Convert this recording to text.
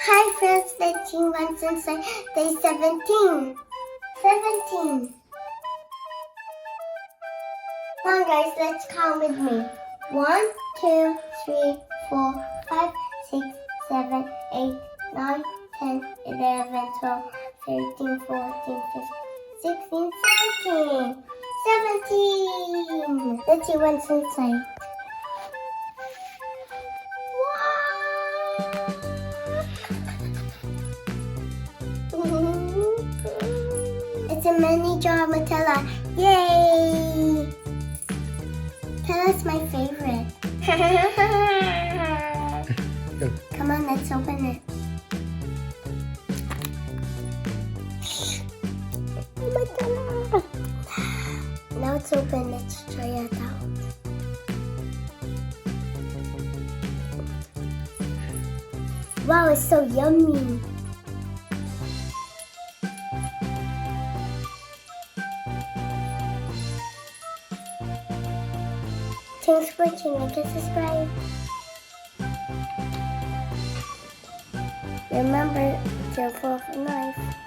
Hi friends, the team went inside day 17. 17. Come on guys, let's count with me. 1, 2, 3, 4, 5, 6, 7, 8, 9, 10, 11, 12, 13, 14, 15, 16, 17. 17. Let's see what's inside. It's a mini jar of Nutella. Yay! Nutella's my favorite. Come on, let's open it. Oh my God. Now it's open. Let's try it out. Wow, it's so yummy. Thanks for watching. Like and subscribe. Remember, careful of a knife.